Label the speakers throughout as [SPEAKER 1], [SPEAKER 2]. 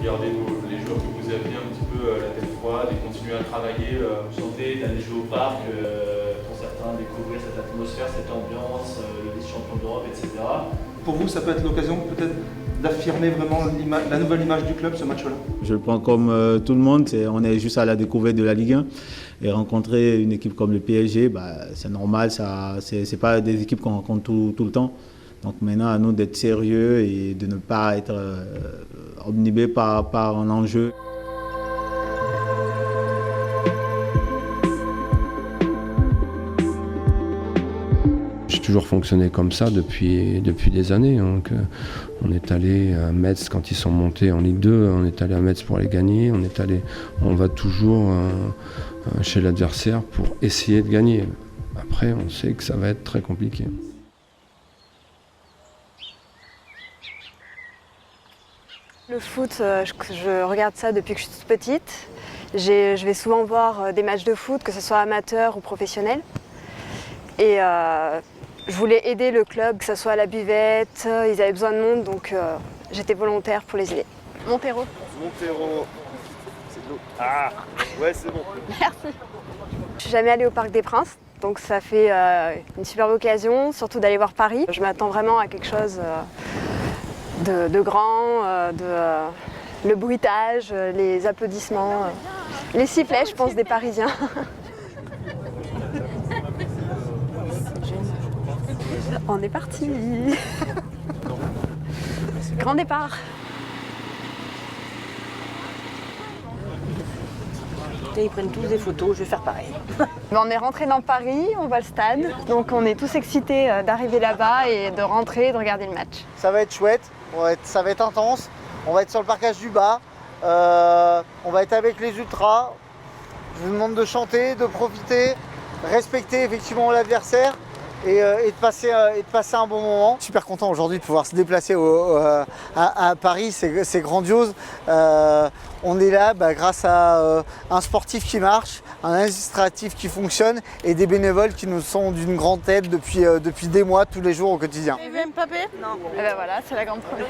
[SPEAKER 1] gardez les joueurs que vous aviez un petit peu la tête froide et continuez à travailler.
[SPEAKER 2] Vous sentez d'aller jouer au parc, pour certains découvrir cette atmosphère, cette ambiance, le vice-champion d'Europe, etc.
[SPEAKER 3] Pour vous, ça peut être l'occasion peut-être d'affirmer vraiment la nouvelle image du club, ce match-là?
[SPEAKER 4] Je le prends comme tout le monde, on est juste à la découverte de la Ligue 1 et rencontrer une équipe comme le PSG, c'est normal, c'est pas des équipes qu'on rencontre tout le temps. Donc maintenant, à nous d'être sérieux et de ne pas être obnubilés par un enjeu.
[SPEAKER 5] J'ai toujours fonctionné comme ça depuis des années. Donc, on est allé à Metz quand ils sont montés en Ligue 2, on est allé à Metz pour les gagner, on va toujours chez l'adversaire pour essayer de gagner. Après, on sait que ça va être très compliqué.
[SPEAKER 6] Le foot, je regarde ça depuis que je suis toute petite. Je vais souvent voir des matchs de foot, que ce soit amateur ou professionnel. Et je voulais aider le club, que ce soit à la buvette, ils avaient besoin de monde, donc j'étais volontaire pour les aider. Montero.
[SPEAKER 7] Montero, c'est de l'eau. Ah, ouais, c'est bon.
[SPEAKER 6] Merci. Je suis jamais allée au Parc des Princes, donc ça fait une superbe occasion, surtout d'aller voir Paris. Je m'attends vraiment à quelque chose de grand, le bruitage, les applaudissements, les sifflets, je pense, des Parisiens. On est parti. Grand départ.
[SPEAKER 8] Ils prennent tous des photos, je vais faire pareil.
[SPEAKER 6] On est rentré dans Paris, on voit le stade, donc on est tous excités d'arriver là-bas et de rentrer et de regarder le match.
[SPEAKER 9] Ça va être chouette, ça va être intense, on va être sur le parcage du bas, on va être avec les ultras. Je vous demande de chanter, de profiter, respecter effectivement l'adversaire. Et de passer un bon moment. Super content aujourd'hui de pouvoir se déplacer à Paris, c'est grandiose. On est là grâce à un sportif qui marche, un administratif qui fonctionne et des bénévoles qui nous sont d'une grande aide depuis des mois, tous les jours au quotidien.
[SPEAKER 8] Tu veux Mbappé? Non.
[SPEAKER 6] Et ben voilà, c'est la grande première.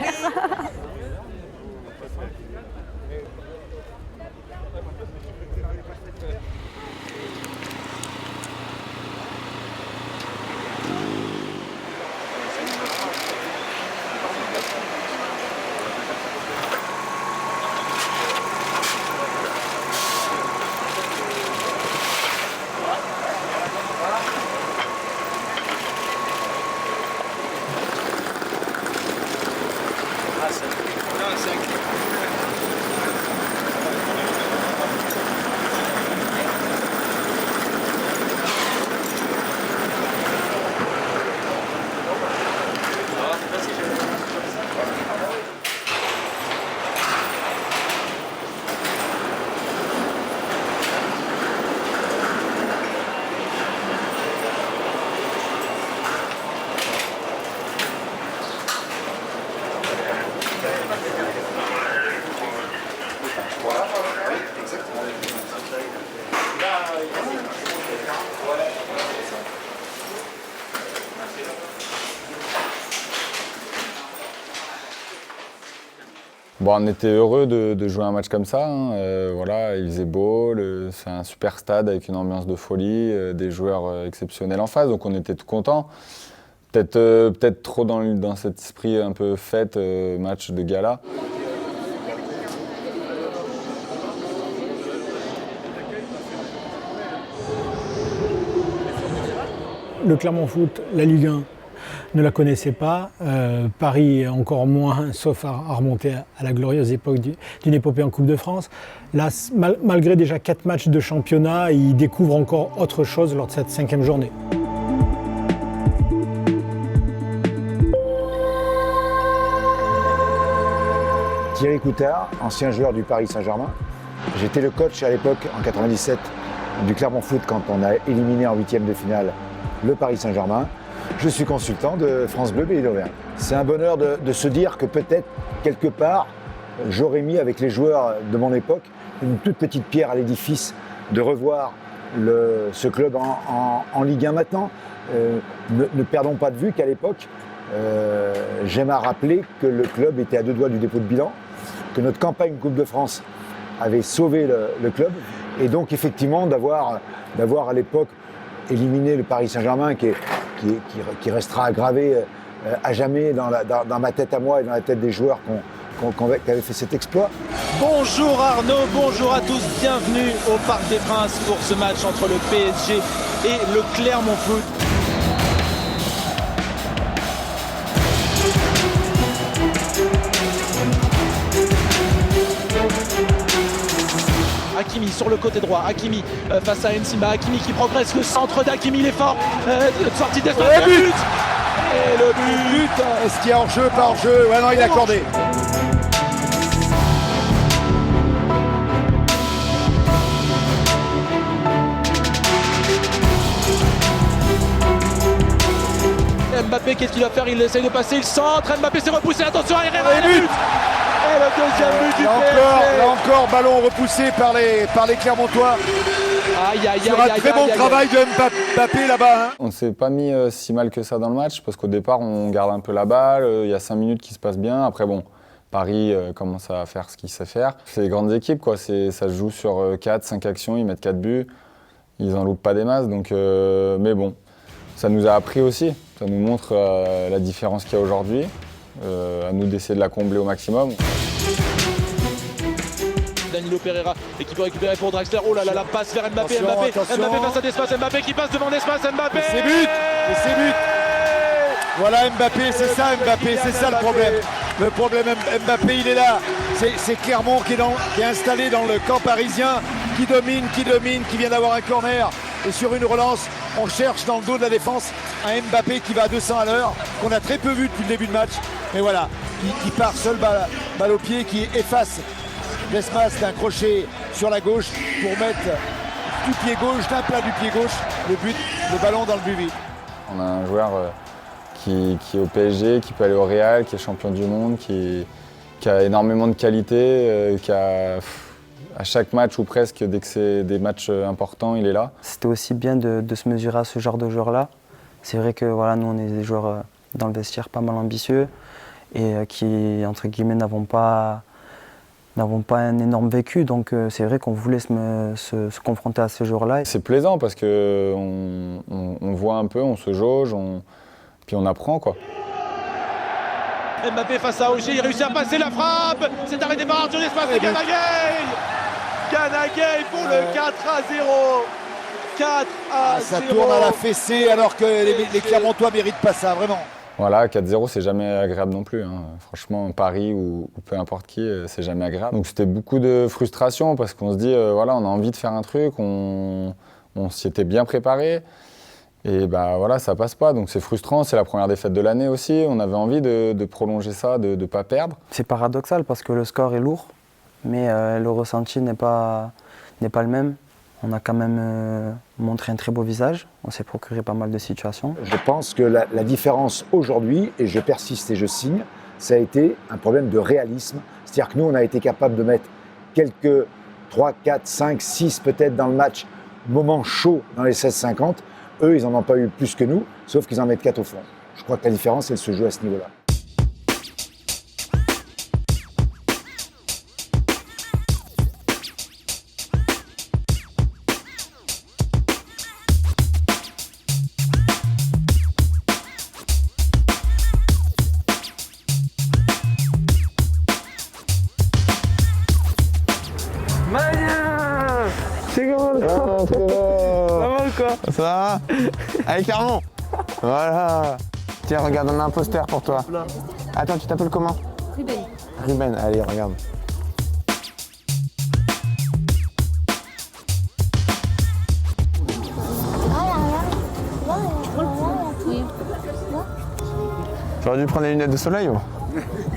[SPEAKER 10] Bon, on était heureux de jouer un match comme ça. Voilà, il faisait beau, c'est un super stade avec une ambiance de folie, des joueurs exceptionnels en face, donc on était tout contents. Peut-être trop dans cet esprit un peu fête, match de gala.
[SPEAKER 11] Le Clermont Foot, la Ligue 1, ne la connaissait pas. Paris encore moins, sauf à remonter à la glorieuse époque d'une épopée en Coupe de France. Là, malgré déjà 4 matchs de championnat, il découvre encore autre chose lors de cette 5e journée.
[SPEAKER 12] Thierry Coutard, ancien joueur du Paris Saint-Germain. J'étais le coach à l'époque, en 97, du Clermont Foot quand on a éliminé en 8e de finale le Paris Saint-Germain. Je suis consultant de France Bleu Pays d'Auvergne. C'est un bonheur de se dire que peut-être, quelque part, j'aurais mis avec les joueurs de mon époque une toute petite pierre à l'édifice de revoir ce club en Ligue 1 maintenant. Ne perdons pas de vue qu'à l'époque, j'aime à rappeler que le club était à 2 doigts du dépôt de bilan, que notre campagne Coupe de France avait sauvé le club, et donc effectivement d'avoir à l'époque éliminé le Paris Saint-Germain qui restera gravé à jamais dans ma tête à moi et dans la tête des joueurs qui avaient fait cet exploit.
[SPEAKER 13] Bonjour Arnaud, bonjour à tous, bienvenue au Parc des Princes pour ce match entre le PSG et le Clermont Foot. Hakimi sur le côté droit, Hakimi face à Nsima, Hakimi qui progresse, le centre d'Hakimi, il est fort, sortie d'espace,
[SPEAKER 12] le but.
[SPEAKER 13] Et le but.
[SPEAKER 12] Est-ce qu'il y a hors-jeu, pas hors-jeu? Ouais, non, il est accordé.
[SPEAKER 13] Mbappé, qu'est-ce qu'il va faire? Il essaye de passer, il centre, Mbappé s'est repoussé, attention à Herrera, et le but. Et le deuxième but du PSG.
[SPEAKER 12] Là encore, ballon repoussé par les Clermontois. Sur un très bon travail de Mbappé là-bas.
[SPEAKER 10] On ne s'est pas mis si mal que ça dans le match parce qu'au départ, on garde un peu la balle. Il y a 5 minutes qui se passent bien. Après, bon, Paris commence à faire ce qu'il sait faire. C'est des grandes équipes, quoi. Ça se joue sur 4-5 actions. Ils mettent 4 buts. Ils n'en loupent pas des masses. Donc, mais bon, ça nous a appris aussi. Ça nous montre la différence qu'il y a aujourd'hui. À nous d'essayer de la combler au maximum.
[SPEAKER 13] Danilo Pereira et qui peut récupérer pour Draxler. Oh là là, la passe vers Mbappé, Mbappé face à l'espace, Mbappé qui passe devant l'espace, Mbappé.
[SPEAKER 12] C'est but. Voilà Mbappé, c'est ça Mbappé, c'est ça le problème. Le problème Mbappé, il est là. C'est Clermont qui est installé dans le camp parisien, qui domine, qui vient d'avoir un corner. Et sur une relance, on cherche dans le dos de la défense un Mbappé qui va à 200 à l'heure, qu'on a très peu vu depuis le début de match. Mais voilà, qui part seul, balle au pied, qui efface l'espace d'un crochet sur la gauche pour mettre du pied gauche, d'un plat du pied gauche, le ballon dans le but vide.
[SPEAKER 10] On a un joueur qui est au PSG, qui peut aller au Real, qui est champion du monde, qui a énormément de qualité, qui a à chaque match ou presque, dès que c'est des matchs importants, il est là.
[SPEAKER 14] C'était aussi bien de se mesurer à ce genre de joueurs-là. C'est vrai que voilà, nous on est des joueurs dans le vestiaire pas mal ambitieux et qui, entre guillemets, n'avons pas un énorme vécu, donc c'est vrai qu'on voulait se confronter à ces joueurs-là.
[SPEAKER 10] C'est plaisant parce qu'on voit un peu, on se jauge, puis on apprend, quoi.
[SPEAKER 13] Mbappé face à Auger, il réussit à passer la frappe, c'est arrêté par Arthur l'espace, c'est Gana Gueye. Gana Gueye pour le 4-0. 4-0.
[SPEAKER 12] Ça tourne à la fessée alors que les Clermontois ne méritent pas ça, vraiment.
[SPEAKER 10] Voilà, 4-0, c'est jamais agréable non plus. Hein. Franchement, Paris ou peu importe qui, c'est jamais agréable. Donc c'était beaucoup de frustration parce qu'on se dit, voilà, on a envie de faire un truc, on s'y était bien préparé. Et bah voilà, ça passe pas. Donc c'est frustrant, c'est la première défaite de l'année aussi. On avait envie de prolonger ça, de ne pas perdre.
[SPEAKER 14] C'est paradoxal parce que le score est lourd, mais le ressenti n'est pas le même. On a quand même montré un très beau visage, on s'est procuré pas mal de situations.
[SPEAKER 12] Je pense que la différence aujourd'hui, et je persiste et je signe, ça a été un problème de réalisme. C'est-à-dire que nous, on a été capable de mettre quelques 3, 4, 5, 6 peut-être dans le match, moments chauds dans les 16-50. Eux, ils n'en ont pas eu plus que nous, sauf qu'ils en mettent 4 au fond. Je crois que la différence, elle se joue à ce niveau-là.
[SPEAKER 15] Ça va? Allez, Clermont. Voilà. Tiens, regarde, on a un poster pour toi. Attends, tu t'appelles comment?
[SPEAKER 8] Ruben.
[SPEAKER 15] Ruben, allez, regarde. J'aurais dû prendre les lunettes de soleil. Oh.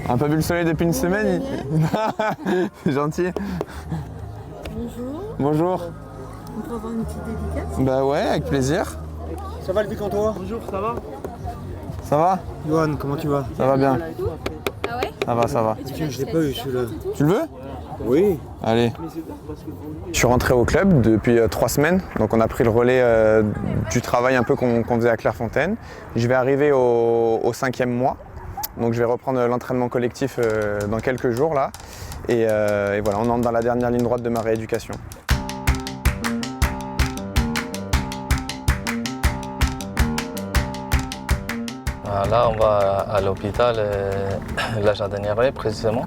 [SPEAKER 15] On n'a pas vu le soleil depuis une semaine. C'est gentil.
[SPEAKER 8] Bonjour.
[SPEAKER 15] Bonjour.
[SPEAKER 8] On peut avoir une petite dédicace?
[SPEAKER 15] Bah ouais, avec plaisir.
[SPEAKER 3] Ça va le Bicantois?
[SPEAKER 8] Bonjour, ça va?
[SPEAKER 15] Ça va?
[SPEAKER 3] Johan, comment tu vas?
[SPEAKER 15] Ça va bien.
[SPEAKER 8] Ah ouais?
[SPEAKER 15] Ça va, ça va.
[SPEAKER 3] Je l'ai pas eu celui-là.
[SPEAKER 15] Tu le veux? Oui. Allez. Je suis rentré au club depuis 3 semaines, donc on a pris le relais du travail un peu qu'on faisait à Clairefontaine. Je vais arriver au 5e mois, donc je vais reprendre l'entraînement collectif dans quelques jours là. Et voilà, on entre dans la dernière ligne droite de ma rééducation.
[SPEAKER 16] Là, on va à l'hôpital, la Jardinière précisément,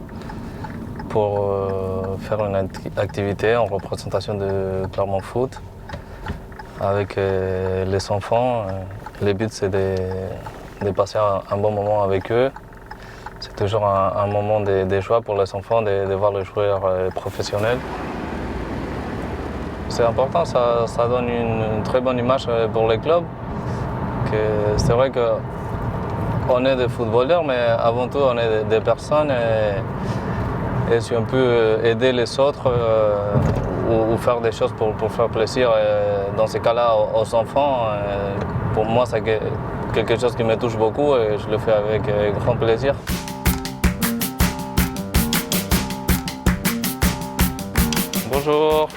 [SPEAKER 16] pour faire une activité en représentation de Clermont Foot avec les enfants. Le but, c'est de passer un bon moment avec eux. C'est toujours un moment de joie pour les enfants de voir les joueurs professionnels. C'est important, ça donne une très bonne image pour les clubs. C'est vrai qu'on est des footballeurs, mais avant tout, on est des personnes. Et si on peut aider les autres ou faire des choses pour faire plaisir, dans ces cas-là, aux enfants, pour moi, c'est quelque chose qui me touche beaucoup et je le fais avec grand plaisir. Bonjour.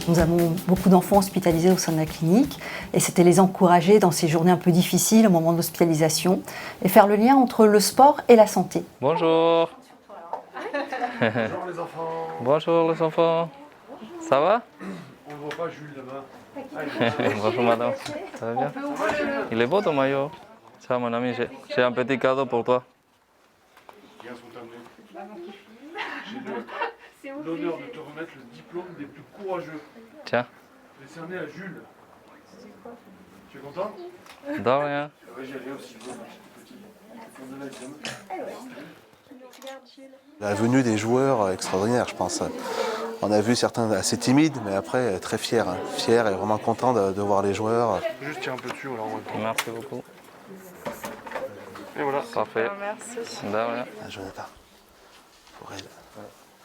[SPEAKER 8] Nous avons beaucoup d'enfants hospitalisés au sein de la clinique et c'était les encourager dans ces journées un peu difficiles au moment de l'hospitalisation et faire le lien entre le sport et la santé.
[SPEAKER 16] Bonjour.
[SPEAKER 3] Bonjour les enfants.
[SPEAKER 16] Bonjour les enfants. Ça va?
[SPEAKER 3] On ne voit pas Jules là-bas.
[SPEAKER 16] Bonjour madame. Ça va bien? Il est beau ton maillot. Tiens mon ami, j'ai un petit cadeau pour toi.
[SPEAKER 3] Viens sous ta main. J'ai l'honneur de te remettre le diplôme des plus courageux.
[SPEAKER 16] Tiens.
[SPEAKER 3] Décerné à Jules. Tu es content?
[SPEAKER 16] De rien.
[SPEAKER 3] Oui, j'y allais aussi.
[SPEAKER 17] La venue des joueurs extraordinaire, je pense. On a vu certains assez timides, mais après très fiers. Fiers et vraiment contents de voir les joueurs.
[SPEAKER 3] Juste tiens un peu dessus, alors on va...
[SPEAKER 16] Merci beaucoup.
[SPEAKER 3] Et voilà.
[SPEAKER 16] Parfait.
[SPEAKER 6] Merci.
[SPEAKER 16] De rien.
[SPEAKER 17] Ah, Jonathan. Pour elle.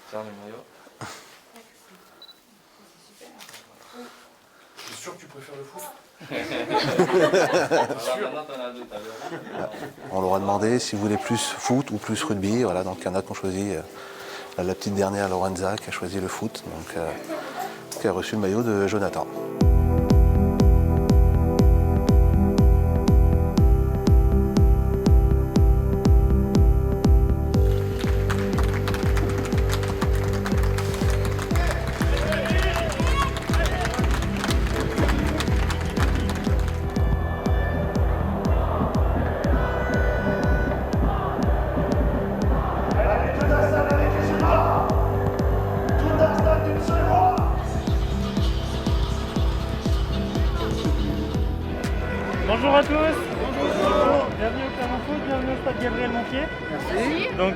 [SPEAKER 16] Tiens le maillot.
[SPEAKER 3] Je suis sûr que tu préfères le foot.
[SPEAKER 17] On leur a demandé si vous voulez plus foot ou plus rugby. Voilà, donc il y en a qui ont choisi la petite dernière Lorenza qui a choisi le foot, donc qui a reçu le maillot de Jonathan.
[SPEAKER 18] Bonjour à tous. Bonjour. Bienvenue au Clermont Foot, bienvenue au stade Gabriel Montier. Merci. Donc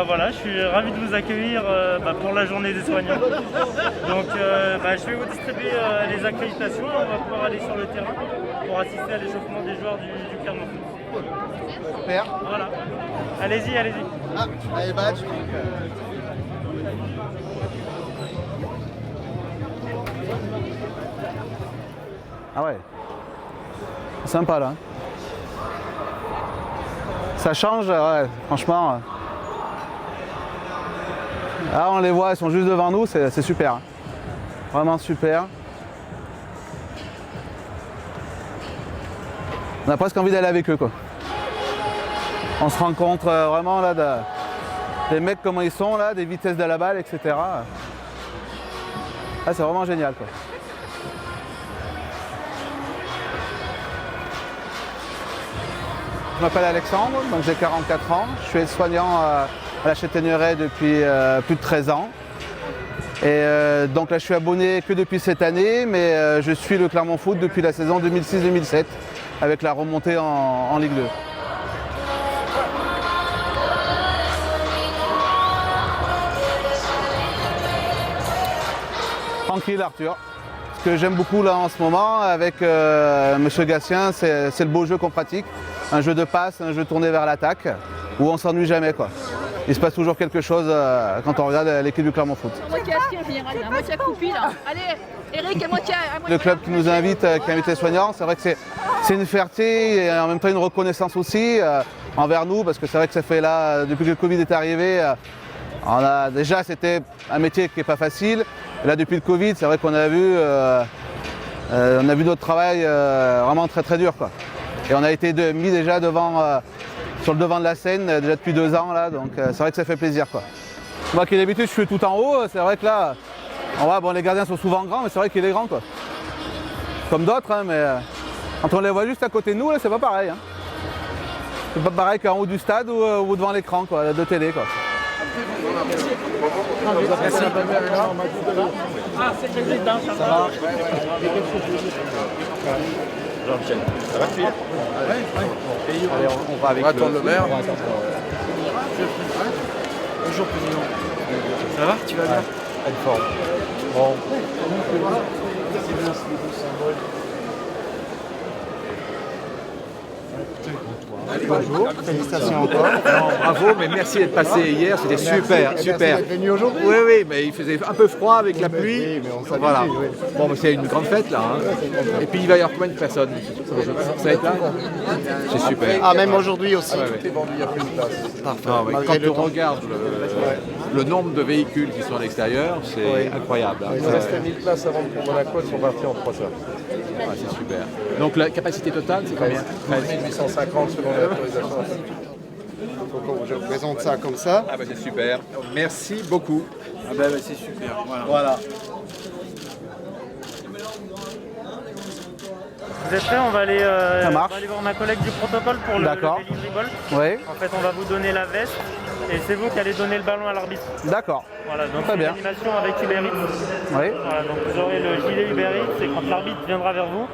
[SPEAKER 18] voilà, je suis ravi de vous accueillir pour la journée des soignants. Donc je vais vous distribuer les accréditations et on va pouvoir aller sur le terrain pour assister à l'échauffement des joueurs du Clermont Foot.
[SPEAKER 9] Super.
[SPEAKER 18] Voilà. Allez-y, allez-y.
[SPEAKER 9] Ah, allez, badge.
[SPEAKER 3] Ah ouais. Sympa là. Ça change, ouais, franchement. Là on les voit, ils sont juste devant nous, c'est super. Vraiment super. On a presque envie d'aller avec eux quoi. On se rencontre vraiment là des mecs comment ils sont là, des vitesses de la balle, etc. Là c'est vraiment génial quoi. Je m'appelle Alexandre, donc j'ai 44 ans. Je suis aide-soignant à la Châtaigneraie depuis plus de 13 ans. Et donc là je suis abonné que depuis cette année, mais je suis le Clermont Foot depuis la saison 2006-2007 avec la remontée en Ligue 2. Tranquille Arthur. Ce que j'aime beaucoup là en ce moment avec Monsieur Gatien, c'est le beau jeu qu'on pratique. Un jeu de passe, un jeu tourné vers l'attaque, où on s'ennuie jamais quoi. il se passe toujours quelque chose quand on regarde l'équipe du Clermont Foot.
[SPEAKER 19] À moitié assis en général, à moitié accroupi là. Allez, Eric, à moitié.
[SPEAKER 3] Le club qui nous invite, qui invite les soignants, c'est vrai que c'est une fierté et en même temps une reconnaissance aussi envers nous, parce que c'est vrai que ça fait là, depuis que le Covid est arrivé, déjà c'était un métier qui n'est pas facile. Et là depuis le Covid, c'est vrai qu'on a vu notre travail vraiment très très dur, quoi. Et on a été mis déjà sur le devant de la scène déjà depuis 2 ans là, donc c'est vrai que ça fait plaisir, quoi. Moi qui d'habitude je suis tout en haut, c'est vrai que là, bon, les gardiens sont souvent grands, mais c'est vrai qu'il est grand, quoi. Comme d'autres, hein, mais quand on les voit juste à côté de nous, là, c'est pas pareil. Hein. C'est pas pareil qu'en haut du stade ou devant l'écran, quoi, de télé, quoi.
[SPEAKER 19] Merci. Ah, c'est Grégory, ça va.
[SPEAKER 13] Jean-Michel, ça va te filer?
[SPEAKER 20] Allez, on va avec
[SPEAKER 13] le maire.
[SPEAKER 20] Bonjour président.
[SPEAKER 13] Ça va?
[SPEAKER 20] Tu vas bien?
[SPEAKER 13] Une forme. Bon.
[SPEAKER 20] C'est bien, c'est des beaux symboles.
[SPEAKER 21] Bonjour, félicitations encore.
[SPEAKER 20] Non, bravo, mais merci d'être passé hier, c'était super,
[SPEAKER 21] Merci
[SPEAKER 20] super.
[SPEAKER 21] d'être venu aujourd'hui.
[SPEAKER 20] Oui, oui, mais il faisait un peu froid avec la pluie.
[SPEAKER 21] Oui, mais on s'habitue,
[SPEAKER 20] voilà.
[SPEAKER 21] oui.
[SPEAKER 20] Bon, mais c'est une grande fête là. Hein. Et puis il va y avoir combien de personnes? Ça va être là? C'est super.
[SPEAKER 21] Ah, même aujourd'hui aussi.
[SPEAKER 20] Ouais,
[SPEAKER 21] Tout est vendu, il n'y a plus de place.
[SPEAKER 20] Parfait. Non, mais quand on regarde le nombre de véhicules qui sont à l'extérieur, c'est incroyable.
[SPEAKER 21] Il nous restait 1000 places avant de prendre Monaco, ils sont partis en 3 heures.
[SPEAKER 20] Ouais, c'est super. Donc la capacité totale, c'est combien?
[SPEAKER 21] 1850 selon l'autorisation. Il faut que je présente ça comme ça.
[SPEAKER 20] Ah bah c'est super. Merci beaucoup.
[SPEAKER 21] Ah bah c'est super.
[SPEAKER 20] Voilà.
[SPEAKER 18] Vous êtes prêts? On va aller voir ma collègue du protocole pour le delivery ball.
[SPEAKER 3] Oui.
[SPEAKER 18] En fait, on va vous donner la veste et c'est vous qui allez donner le ballon à l'arbitre.
[SPEAKER 3] D'accord.
[SPEAKER 18] Voilà, donc
[SPEAKER 3] très
[SPEAKER 18] c'est
[SPEAKER 3] bien.
[SPEAKER 18] une animation avec Uber Eats.
[SPEAKER 3] Oui.
[SPEAKER 18] Voilà, donc vous aurez le gilet Uber Eats et quand l'arbitre viendra vers vous,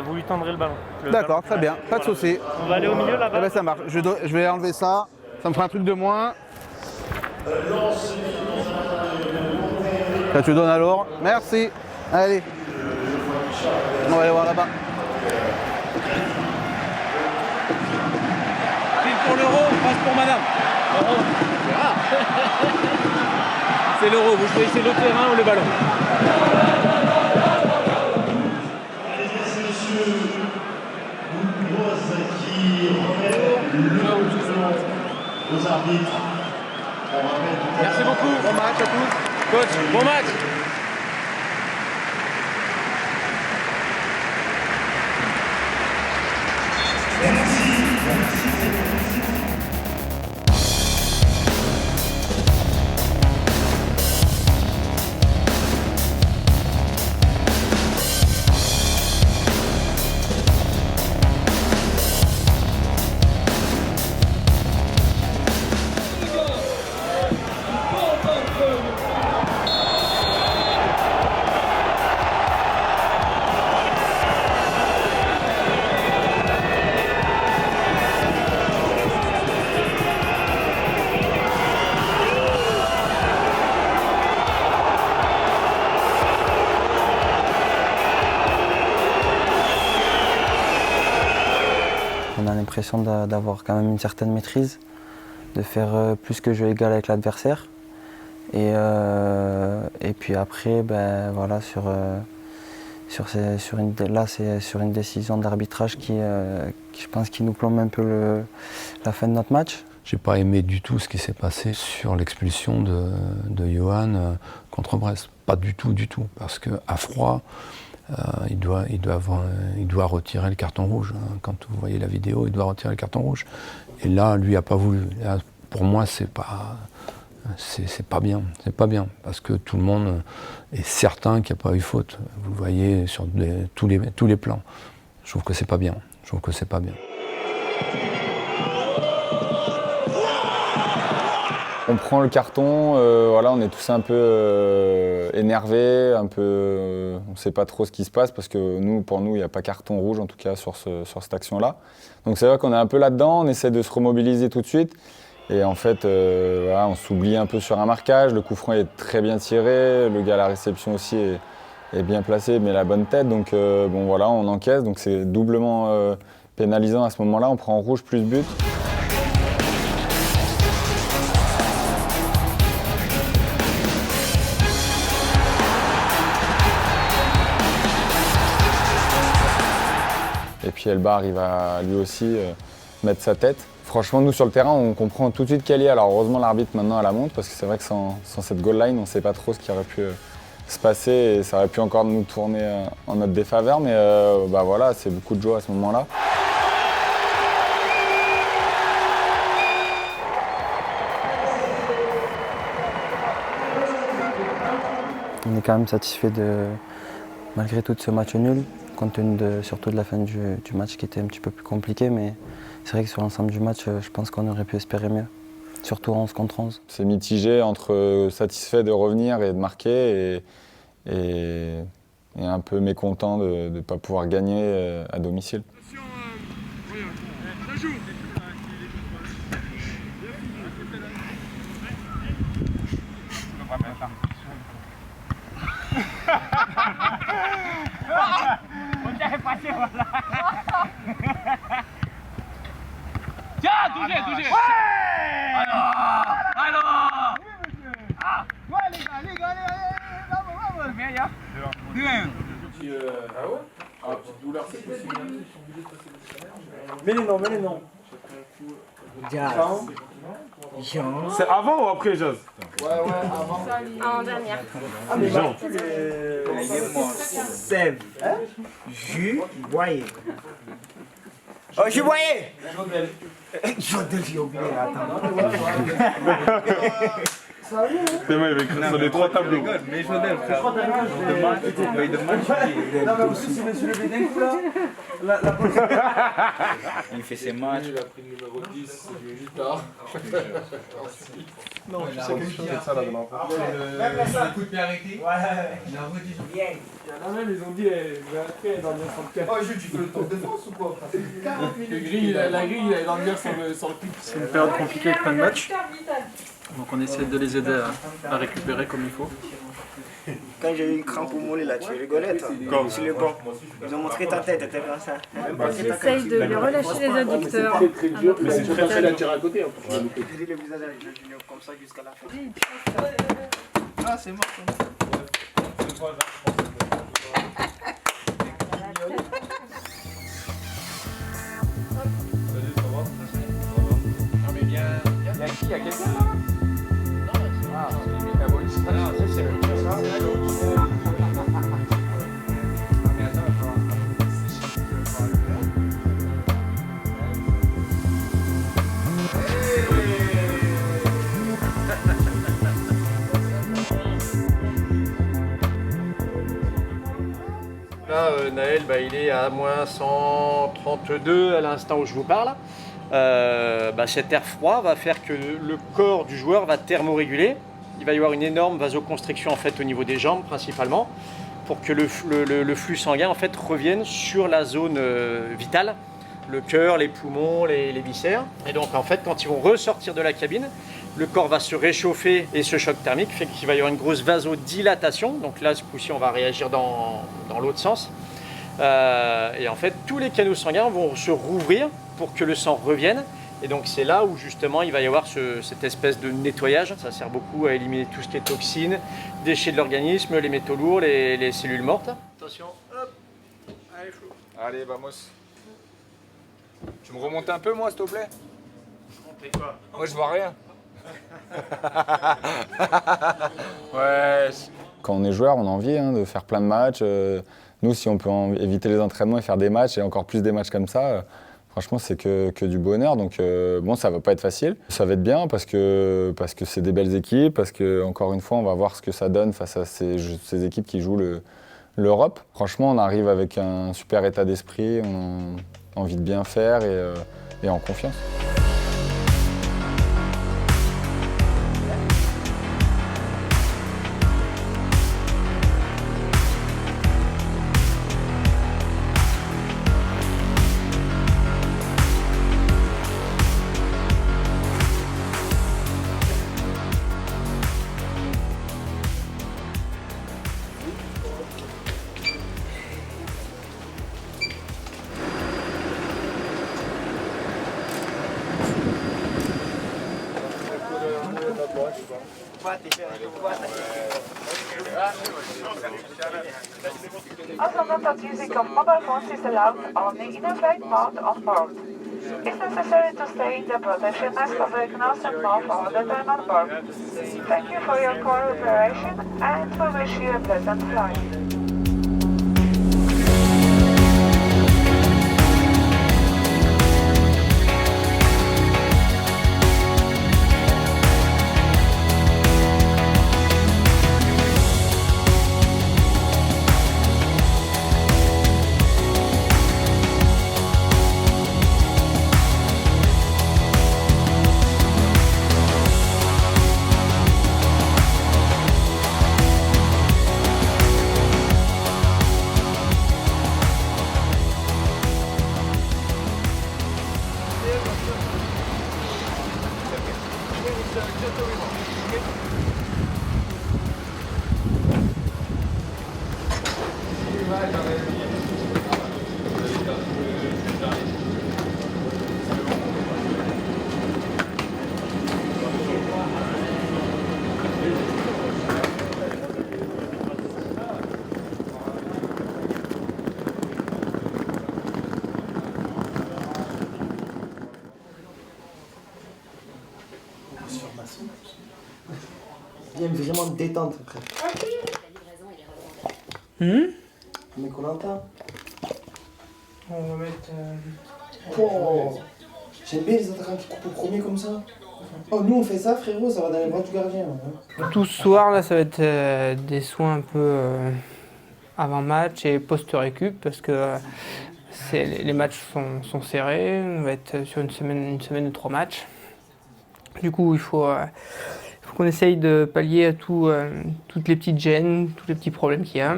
[SPEAKER 18] vous lui tendrez le ballon.
[SPEAKER 3] D'accord, très bien, pas de souci.
[SPEAKER 18] On va aller au milieu là-bas.
[SPEAKER 3] Eh ben, ça marche. Je vais enlever ça. Ça me fera un truc de moins. Là, tu donnes à Laure. Merci. Allez. On va aller voir là-bas.
[SPEAKER 13] Pile pour l'euro, passe pour madame. C'est l'euro, vous choisissez le terrain ou le ballon.
[SPEAKER 22] Aux arbitres.
[SPEAKER 13] Merci beaucoup. Bon match à tous. Coach, bon match.
[SPEAKER 14] On a l'impression d'avoir quand même une certaine maîtrise, de faire plus que jeu égal avec l'adversaire. Et puis après, ben, voilà, c'est sur une décision d'arbitrage qui, je pense, qui nous plombe un peu la fin de notre match.
[SPEAKER 5] J'ai pas aimé du tout ce qui s'est passé sur l'expulsion de Johan contre Brest. Pas du tout, parce qu'à froid, il doit retirer le carton rouge. Quand vous voyez la vidéo, il doit retirer le carton rouge. Et là, lui n'a pas voulu. Là, pour moi, c'est pas bien. C'est pas bien, parce que tout le monde est certain qu'il n'y a pas eu faute. Vous le voyez sur tous les plans. Je trouve que c'est pas bien.
[SPEAKER 10] On prend le carton, voilà, on est tous un peu énervés, on ne sait pas trop ce qui se passe parce que pour nous, il n'y a pas carton rouge en tout cas sur cette action-là. Donc c'est vrai qu'on est un peu là-dedans, on essaie de se remobiliser tout de suite. Et en fait, voilà, on s'oublie un peu sur un marquage, le coup franc est très bien tiré, le gars à la réception aussi est bien placé, met la bonne tête. Donc bon voilà, on encaisse, donc c'est doublement pénalisant à ce moment-là, on prend rouge plus but. Et puis Elba arrive à lui aussi mettre sa tête. Franchement, nous sur le terrain, on comprend tout de suite qu'elle y est. Alors heureusement, l'arbitre maintenant elle la montre parce que c'est vrai que sans cette goal line, on ne sait pas trop ce qui aurait pu se passer et ça aurait pu encore nous tourner en notre défaveur. Mais voilà, c'est beaucoup de joie à ce moment-là.
[SPEAKER 14] On est quand même satisfait malgré tout de ce match nul, compte tenu surtout de la fin du match qui était un petit peu plus compliqué. Mais c'est vrai que sur l'ensemble du match, je pense qu'on aurait pu espérer mieux, surtout 11 contre 11.
[SPEAKER 10] C'est mitigé entre satisfait de revenir et de marquer et un peu mécontent de ne pas pouvoir gagner à domicile.
[SPEAKER 19] Tiens, touché. Ouais. Alors. Ah, ouais les gars, vamos, viens, ya. Bien. Ah ouais. Ah, petite douleur, c'est possible.
[SPEAKER 11] Mais les noms.
[SPEAKER 13] C'est avant ou après Jazz?
[SPEAKER 19] Ouais, avant.
[SPEAKER 1] En dernière.
[SPEAKER 11] Ah, mais
[SPEAKER 13] Jean.
[SPEAKER 11] Sèvres. Jus Boyer. Oh, Jus Boyer. Jodel, j'ai oublié, attends.
[SPEAKER 13] C'est vrai, il va écrire sur les 3 tableaux.
[SPEAKER 19] Mais Jodel, frère. Non, mais en plus, il me suis levé d'un coup là. Il fait ses matchs. Il a pris le numéro 10, c'est du tard. Non, je sais quelque chose de ça là devant. Même le coup de pied arrêté. Ouais, il a redit. Il y en a même, ils ont dit, il va après dans le 64. Oh, tu fais le tour de France ou quoi? La grille, il est dans le mur sur le clip.
[SPEAKER 2] C'est une période compliquée de fin de match. Donc on essaie de les aider à récupérer comme il faut.
[SPEAKER 11] Quand j'ai eu une crampe au mollet là, tu rigolais toi. Comme sur le banc. Ils ont montré ta tête, t'étais comme ça.
[SPEAKER 1] J'essaye de lui relâcher les adducteurs.
[SPEAKER 13] Mais c'est très facile à tirer à côté.
[SPEAKER 11] J'ai dit le visage avec le junior comme ça jusqu'à la fin.
[SPEAKER 19] Ah, c'est mort.
[SPEAKER 20] Il y a quelqu'un là? Ah, c'est limite abolition. Non, c'est le
[SPEAKER 2] Là, Naël, il est à moins 132 à l'instant où je vous parle. Cet air froid va faire que le corps du joueur va thermoréguler. Il va y avoir une énorme vasoconstriction en fait, au niveau des jambes principalement pour que le flux sanguin en fait, revienne sur la zone vitale, le cœur, les poumons, les viscères. Et donc en fait quand ils vont ressortir de la cabine, le corps va se réchauffer et ce choc thermique fait qu'il va y avoir une grosse vasodilatation. Donc là ce coup-ci on va réagir dans l'autre sens. Et en fait tous les canaux sanguins vont se rouvrir pour que le sang revienne. Et donc c'est là où justement il va y avoir cette espèce de nettoyage. Ça sert beaucoup à éliminer tout ce qui est toxines, déchets de l'organisme, les métaux lourds, les cellules mortes. Attention, hop, allez flou.
[SPEAKER 20] Allez, vamos. Tu me remontes un peu moi s'il te plaît?
[SPEAKER 2] Montez quoi?
[SPEAKER 20] Moi je vois rien. Ouais.
[SPEAKER 10] Quand on est joueur, on a envie de faire plein de matchs. Nous, si on peut éviter les entraînements et faire des matchs, et encore plus des matchs comme ça, franchement, c'est que du bonheur. Donc, bon, ça va pas être facile. Ça va être bien parce que c'est des belles équipes, parce que encore une fois, on va voir ce que ça donne face à ces équipes qui jouent l'Europe. Franchement, on arrive avec un super état d'esprit, on a envie de bien faire et en confiance.
[SPEAKER 4] Also note that using of mobile phones is allowed only in a flight mode on board. It's necessary to stay in the protection mask covering nose and mouth all the time on board. Thank you for your cooperation and we wish you a pleasant flight.
[SPEAKER 7] Il y a vraiment de détente après. Mais qu'on entend.
[SPEAKER 23] On va mettre.
[SPEAKER 7] Oh. J'aime bien les attaquants qui coupent au premier comme ça. Oh, nous on fait ça, frérot, ça va dans les bras du gardien. Hein.
[SPEAKER 23] Tout ce soir, là, ça va être des soins un peu avant match et post-récup parce que les matchs sont serrés. On va être sur une semaine de 3 matchs. Du coup, il faut qu'on essaye de pallier à toutes les petites gênes, tous les petits problèmes qu'il y a.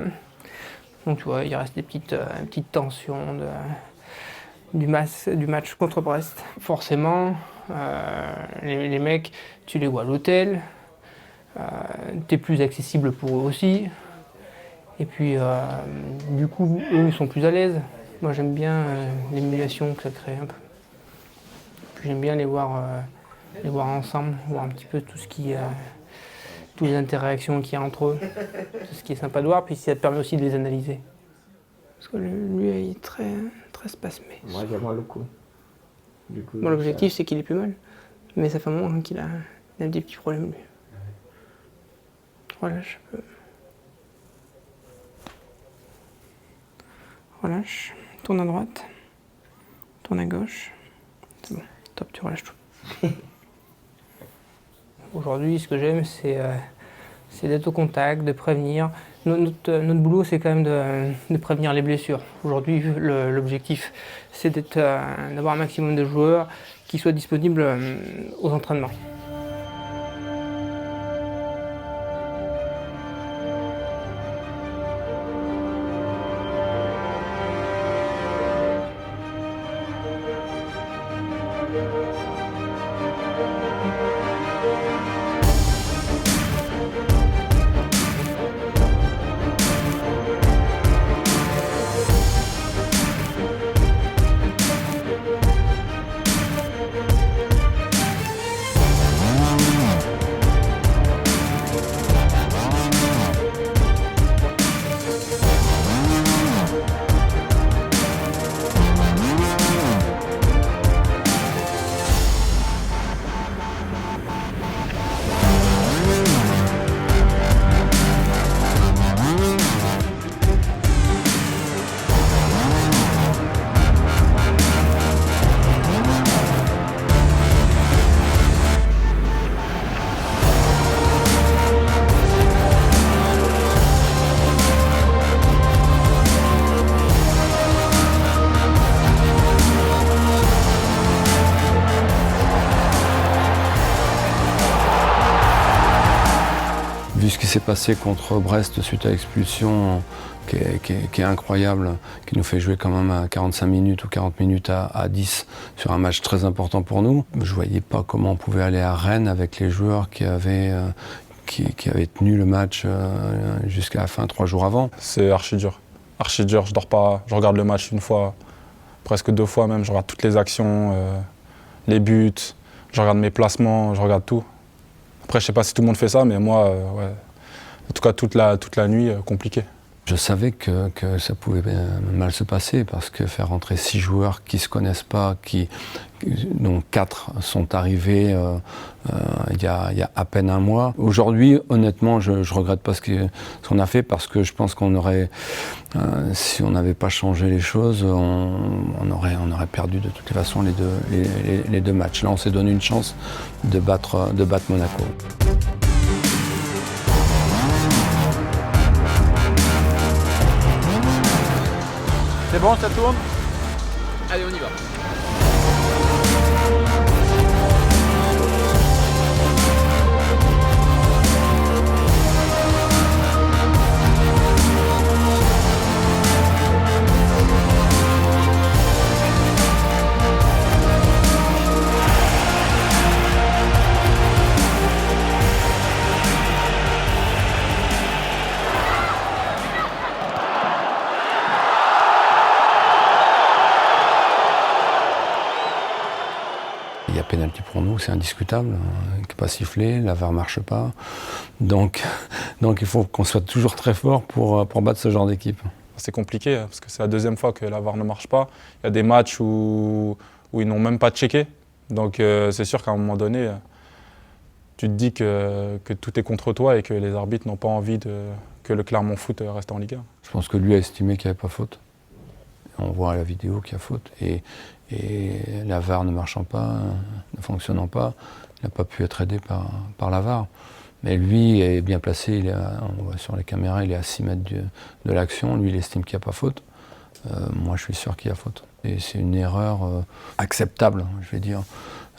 [SPEAKER 23] Donc tu vois, il reste des petites tensions du match contre Brest. Forcément, les mecs, tu les vois à l'hôtel, t'es plus accessible pour eux aussi. Et puis, du coup, eux, ils sont plus à l'aise. Moi, j'aime bien l'émulation que ça crée un peu. Puis j'aime bien les voir ensemble, voir un petit peu toutes les interactions qu'il y a entre eux. C'est ce qui est sympa de voir, puis ça te permet aussi de les analyser. Parce que lui, il est très, très spasmé.
[SPEAKER 7] Moi, j'aime moins le coup.
[SPEAKER 23] Bon, l'objectif, c'est qu'il est plus mal. Mais ça fait un moment qu'il a des petits problèmes, lui. Relâche un peu. Relâche. Tourne à droite. Tourne à gauche. C'est bon. Top, tu relâches tout. Aujourd'hui, ce que j'aime, c'est d'être au contact, de prévenir. Notre boulot, c'est quand même de prévenir les blessures. Aujourd'hui, l'objectif, c'est d'avoir un maximum de joueurs qui soient disponibles aux entraînements.
[SPEAKER 5] Vu ce qui s'est passé contre Brest suite à l'expulsion, qui est incroyable, qui nous fait jouer quand même à 45 minutes ou 40 minutes à 10 sur un match très important pour nous, je ne voyais pas comment on pouvait aller à Rennes avec les joueurs qui avaient tenu le match jusqu'à la fin, 3 jours avant.
[SPEAKER 10] C'est archi dur. Archi dur, je dors pas, je regarde le match une fois, presque 2 fois même, je regarde toutes les actions, les buts, je regarde mes placements, je regarde tout. Après, je sais pas si tout le monde fait ça, mais moi, ouais, en tout cas toute la nuit compliquée.
[SPEAKER 5] Je savais que ça pouvait mal se passer parce que faire rentrer 6 joueurs qui ne se connaissent pas, dont 4 sont arrivés il y a à peine un mois. Aujourd'hui, honnêtement, je ne regrette pas ce qu'on a fait parce que je pense qu'on aurait, si on n'avait pas changé les choses, on aurait perdu de toutes les façons les deux matchs. Là, on s'est donné une chance de battre Monaco.
[SPEAKER 20] C'est bon, ça tourne? Allez, on y va.
[SPEAKER 5] Il y a pénalty pour nous, c'est indiscutable, qui n'est pas sifflé, la VAR ne marche pas. Donc il faut qu'on soit toujours très fort pour battre ce genre d'équipe.
[SPEAKER 10] C'est compliqué parce que c'est la deuxième fois que la VAR ne marche pas. Il y a des matchs où ils n'ont même pas checké. Donc c'est sûr qu'à un moment donné, tu te dis que tout est contre toi et que les arbitres n'ont pas envie que le Clermont Foot reste en Ligue 1.
[SPEAKER 5] Je pense que lui a estimé qu'il n'y avait pas faute. On voit à la vidéo qu'il y a faute. Et la VAR ne marchant pas, ne fonctionnant pas, il n'a pas pu être aidé par la VAR. Mais lui est bien placé, on voit sur les caméras, il est à 6 mètres de l'action. Lui, il estime qu'il n'y a pas faute. Moi, je suis sûr qu'il y a faute. Et c'est une erreur acceptable, je vais dire.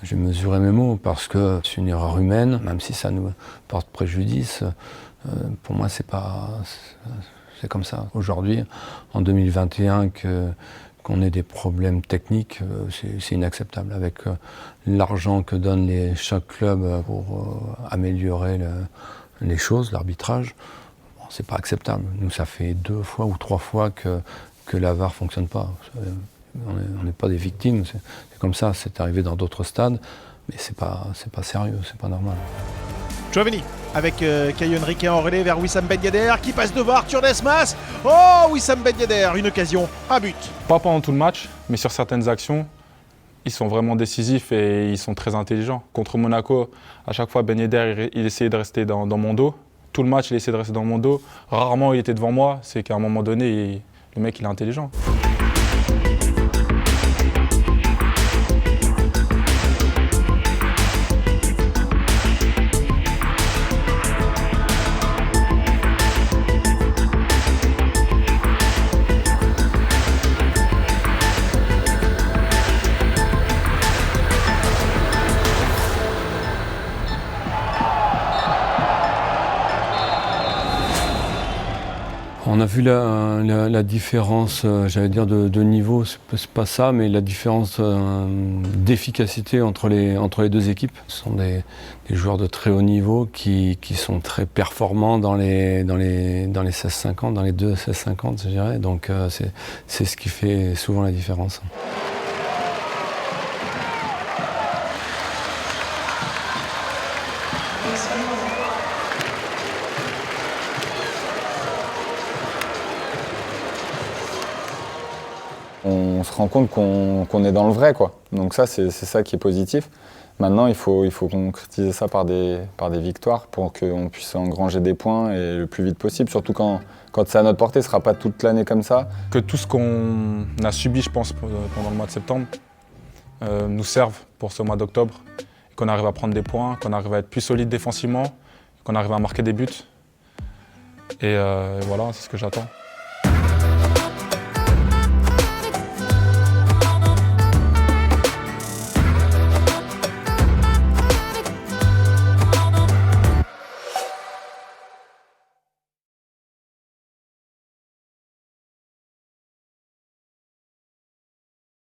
[SPEAKER 5] J'ai mesuré mes mots parce que c'est une erreur humaine, même si ça nous porte préjudice. Pour moi, c'est comme ça. Aujourd'hui, en 2021, qu'on ait des problèmes techniques, c'est inacceptable. Avec l'argent que donnent chaque club pour améliorer les choses, l'arbitrage, bon, c'est pas acceptable. Nous, ça fait 2 fois ou 3 fois que la VAR ne fonctionne pas. On n'est pas des victimes, c'est comme ça, c'est arrivé dans d'autres stades, mais c'est pas sérieux, c'est pas normal.
[SPEAKER 13] Giovani avec Caio Henrique en relais vers Wissam Ben Yedder qui passe devant Arthur Desmas. Oh, Wissam Ben Yedder, une occasion, un but.
[SPEAKER 10] Pas pendant tout le match, mais sur certaines actions, ils sont vraiment décisifs et ils sont très intelligents. Contre Monaco, à chaque fois Ben Yedder, il essayait de rester dans mon dos. Tout le match, il essayait de rester dans mon dos. Rarement il était devant moi, c'est qu'à un moment donné, le mec il est intelligent.
[SPEAKER 5] On a vu la différence, j'allais dire de niveau, c'est pas ça, mais la différence d'efficacité entre les deux équipes. Ce sont des joueurs de très haut niveau qui sont très performants dans les 16-50, dans les 2 16-50, je dirais. Donc c'est ce qui fait souvent la différence.
[SPEAKER 10] On se rend compte qu'on est dans le vrai, quoi. Donc ça, c'est ça qui est positif. Maintenant, il faut concrétiser ça par des victoires pour qu'on puisse engranger des points et le plus vite possible, surtout quand c'est à notre portée, ce ne sera pas toute l'année comme ça. Que tout ce qu'on a subi, je pense, pendant le mois de septembre, nous serve pour ce mois d'octobre, qu'on arrive à prendre des points, qu'on arrive à être plus solide défensivement, qu'on arrive à marquer des buts. Et voilà, c'est ce que j'attends.